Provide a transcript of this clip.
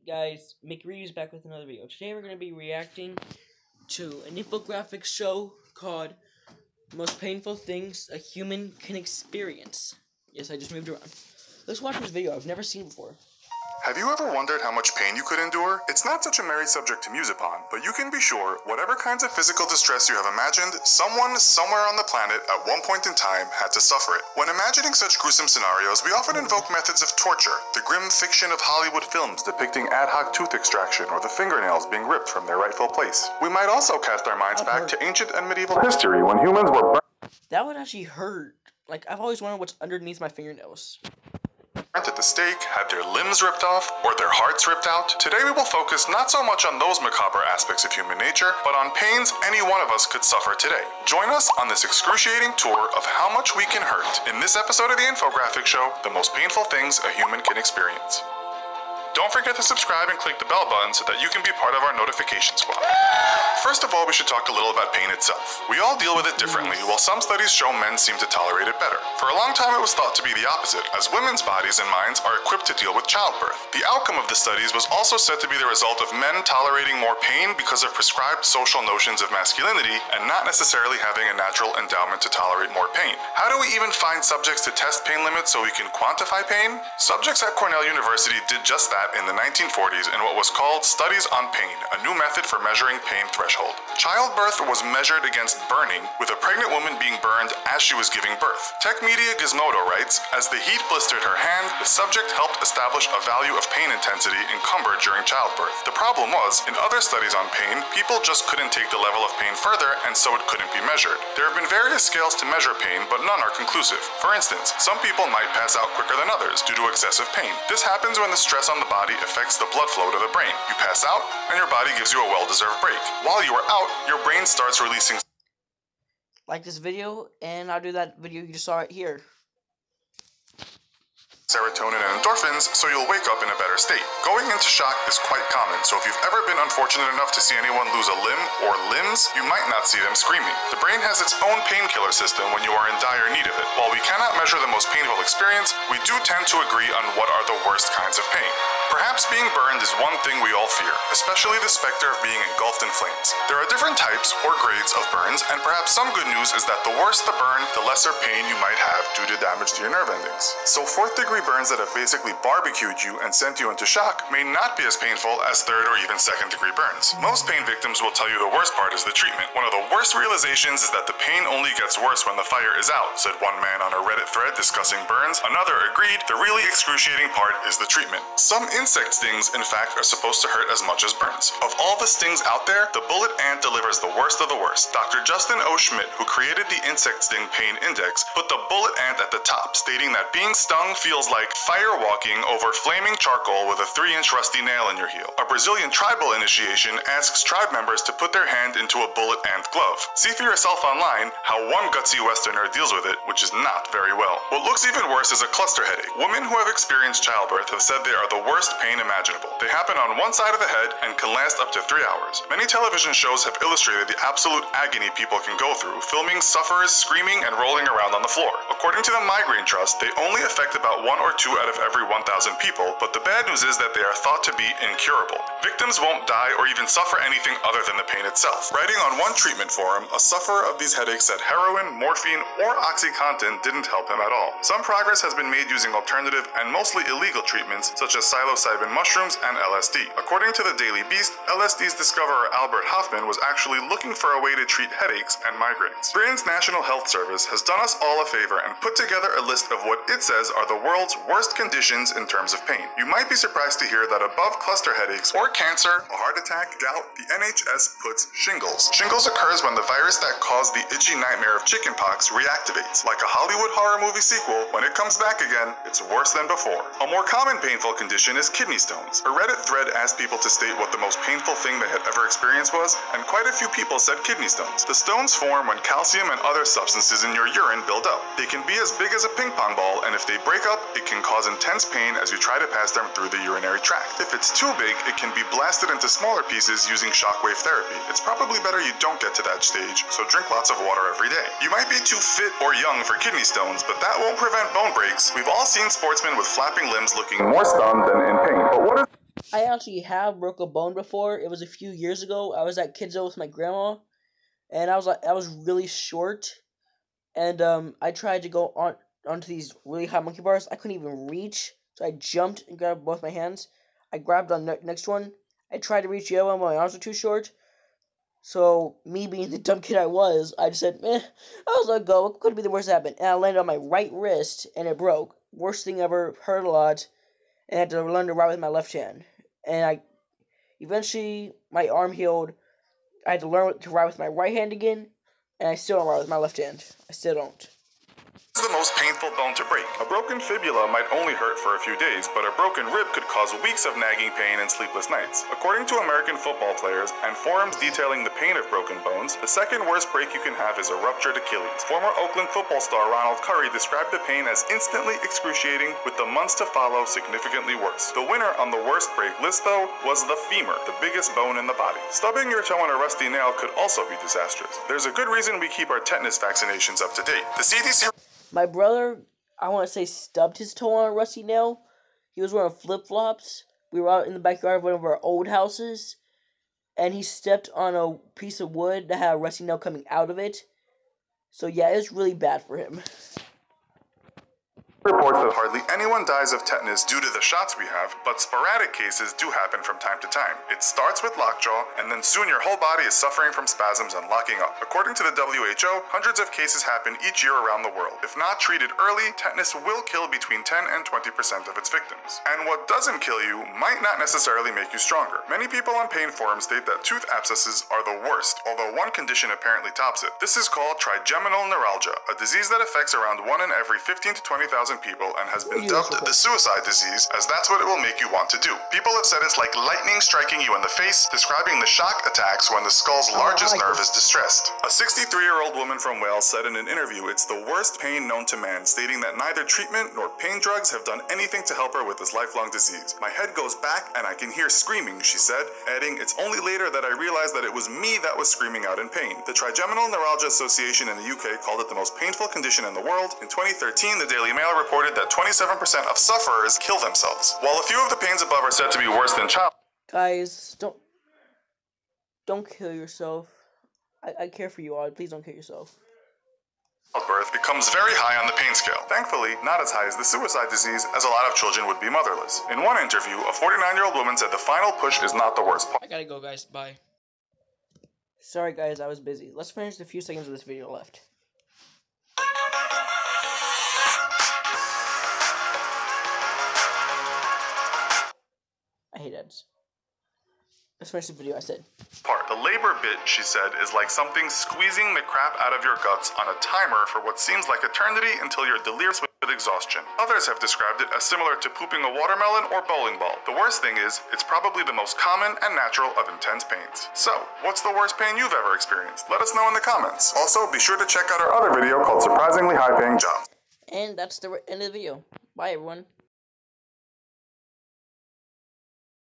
Guys, McRee's back with another video. Today we're going to be reacting to an infographic show called Most Painful Things a Human Can Experience. Yes, I just moved around. Let's watch this video I've never seen before. Have you ever wondered how much pain you could endure? It's not such a merry subject to muse upon, but you can be sure whatever kinds of physical distress you have imagined, someone somewhere on the planet at one point in time had to suffer it. When imagining such gruesome scenarios, we often invoke methods of torture, the grim fiction of Hollywood films depicting ad hoc tooth extraction or the fingernails being ripped from their rightful place. We might also cast our minds back to ancient and medieval history when humans were That would actually hurt. Like, I've always wondered what's underneath my fingernails. at the stake, had their limbs ripped off, or their hearts ripped out. Today we will focus not so much on those macabre aspects of human nature, but on pains any one of us could suffer today. Join us on this excruciating tour of how much we can hurt in this episode of the infographic show, The Most Painful Things a Human Can Experience. Don't forget to subscribe and click the bell button so that you can be part of our notification squad. First of all, we should talk a little about pain itself. We all deal with it differently, while some studies show men seem to tolerate it better. For a long time, it was thought to be the opposite, as women's bodies and minds are equipped to deal with childbirth. The outcome of the studies was also said to be the result of men tolerating more pain because of prescribed social notions of masculinity and not necessarily having a natural endowment to tolerate more pain. How do we even find subjects to test pain limits so we can quantify pain? Subjects at Cornell University did just that in the 1940s in what was called Studies on Pain, a new method for measuring pain threshold. Childbirth was measured against burning, with a pregnant woman being burned as she was giving birth. Tech Media Gizmodo writes, as the heat blistered her hand, the subject helped establish a value of pain intensity encumbered during childbirth. The problem was, in other studies on pain, people just couldn't take the level of pain further, and so it couldn't be measured. There have been various scales to measure pain, but none are conclusive. For instance, some people might pass out quicker than others due to excessive pain. This happens when the stress on the body affects the blood flow to the brain. You pass out, and your body gives you a well-deserved break. While you are out, your brain starts releasing Like this video, and I'll do that video you just saw right here. serotonin and endorphins, so you'll wake up in a better state. Going into shock is quite common, so if you've ever been unfortunate enough to see anyone lose a limb or limbs, you might not see them screaming. The brain has its own painkiller system when you are in dire need of it. While we cannot measure the most painful experience, we do tend to agree on what are the worst kinds of pain. Perhaps being burned is one thing we all fear, especially the specter of being engulfed in flames. There are different types or grades of burns, and perhaps some good news is that the worse the burn, the lesser pain you might have due to damage to your nerve endings. So fourth-degree burns that have basically barbecued you and sent you into shock may not be as painful as third or even second-degree burns. Most pain victims will tell you the worst part is the treatment. One of the worst realizations is that the pain only gets worse when the fire is out, said one man on a Reddit thread discussing burns. Another agreed, the really excruciating part is the treatment. Some insect stings, in fact, are supposed to hurt as much as burns. Of all the stings out there, the bullet ant delivers the worst of the worst. Dr. Justin O. Schmidt, who created the Insect Sting Pain Index, put the bullet ant at the top, stating that being stung feels like fire walking over flaming charcoal with a 3-inch rusty nail in your heel. A Brazilian tribal initiation asks tribe members to put their hand into a bullet ant glove. See for yourself online how one gutsy Westerner deals with it, which is not very well. What looks even worse is a cluster headache. Women who have experienced childbirth have said they are the worst pain imaginable. They happen on one side of the head and can last up to 3 hours. Many television shows have illustrated the absolute agony people can go through, filming sufferers screaming and rolling around on the floor. According to the Migraine Trust, they only affect about 1 or 2 out of every 1,000 people, but the bad news is that they are thought to be incurable. Victims won't die or even suffer anything other than the pain itself. Writing on one treatment forum, a sufferer of these headaches said heroin, morphine, or OxyContin didn't help him at all. Some progress has been made using alternative and mostly illegal treatments, such as psilocybin mushrooms and LSD. According to the Daily Beast, LSD's discoverer Albert Hoffman was actually looking for a way to treat headaches and migraines. Britain's National Health Service has done us all a favor and put together a list of what it says are the world's worst conditions in terms of pain. You might be surprised to hear that above cluster headaches or cancer, a heart attack, gout, the NHS puts shingles. Shingles occurs when the virus that caused the itchy nightmare of chickenpox reactivates. Like a Hollywood horror movie sequel, when it comes back again, it's worse than before. A more common painful condition is kidney stones. A Reddit thread asked people to state what the most painful thing they had ever experienced was, and quite a few people said kidney stones. The stones form when calcium and other substances in your urine build up. They can be as big as a ping pong ball, and if they break up, it can cause intense pain as you try to pass them through the urinary tract. If it's too big, it can be blasted into smaller pieces using shockwave therapy. It's probably better you don't get to that stage, so drink lots of water every day. You might be too fit or young for kidney stones, but that won't prevent bone breaks. We've all seen sportsmen with flapping limbs looking more stunned than in pain. But what is I actually have broke a bone before. It was a few years ago. I was at Kidzo with my grandma, and I was really short, and I tried to go onto these really high monkey bars. I couldn't even reach, so I jumped and grabbed both my hands. I grabbed on the next one. I tried to reach the other one, but my arms were too short. So, me being the dumb kid I was, I just said, I'll let go. It could be the worst that happened. And I landed on my right wrist, and it broke. Worst thing ever, hurt a lot, and I had to learn to ride with my left hand. And eventually, my arm healed. I had to learn to ride with my right hand again, and I still don't ride with my left hand. I still don't. Is the most painful bone to break. A broken fibula might only hurt for a few days, but a broken rib could cause weeks of nagging pain and sleepless nights. According to American football players and forums detailing the pain of broken bones, the second worst break you can have is a ruptured Achilles. Former Oakland football star Ronald Curry described the pain as instantly excruciating, with the months to follow significantly worse. The winner on the worst break list, though, was the femur, the biggest bone in the body. Stubbing your toe on a rusty nail could also be disastrous. There's a good reason we keep our tetanus vaccinations up to date. The CDC... My brother, I want to say, stubbed his toe on a rusty nail. He was wearing flip-flops. We were out in the backyard of one of our old houses, and he stepped on a piece of wood that had a rusty nail coming out of it. So yeah, it was really bad for him. Reports that hardly anyone dies of tetanus due to the shots we have, but sporadic cases do happen from time to time. It starts with lockjaw, and then soon your whole body is suffering from spasms and locking up. According to the WHO, hundreds of cases happen each year around the world. If not treated early, tetanus will kill between 10 and 20% of its victims. And what doesn't kill you might not necessarily make you stronger. Many people on pain forums state that tooth abscesses are the worst, although one condition apparently tops it. This is called trigeminal neuralgia, a disease that affects around 1 in every 15 to 20,000 people and has been dubbed the suicide disease, as that's what it will make you want to do. People have said it's like lightning striking you in the face, describing the shock attacks when the skull's largest nerve is distressed. A 63-year-old woman from Wales said in an interview it's the worst pain known to man, stating that neither treatment nor pain drugs have done anything to help her with this lifelong disease. My head goes back and I can hear screaming, she said, adding, it's only later that I realized that it was me that was screaming out in pain. The Trigeminal Neuralgia Association in the UK called it the most painful condition in the world. In 2013, the Daily Mail reported that 27% of sufferers kill themselves. While a few of the pains above are said to be worse than Guys, don't kill yourself. I care for you all. Please don't kill yourself. Childbirth becomes very high on the pain scale. Thankfully, not as high as the suicide disease, as a lot of children would be motherless. In one interview, a 49-year-old woman said the final push is not the worst part. I gotta go, guys. Bye. Sorry, guys. I was busy. Let's finish the few seconds of this video left. I hate ads. Let's finish the video, I said. The labor bit, she said, is like something squeezing the crap out of your guts on a timer for what seems like eternity until you're delirious with exhaustion. Others have described it as similar to pooping a watermelon or bowling ball. The worst thing is, it's probably the most common and natural of intense pains. So, what's the worst pain you've ever experienced? Let us know in the comments. Also, be sure to check out our other video called Surprisingly High Paying Jobs. And that's the end of the video. Bye, everyone.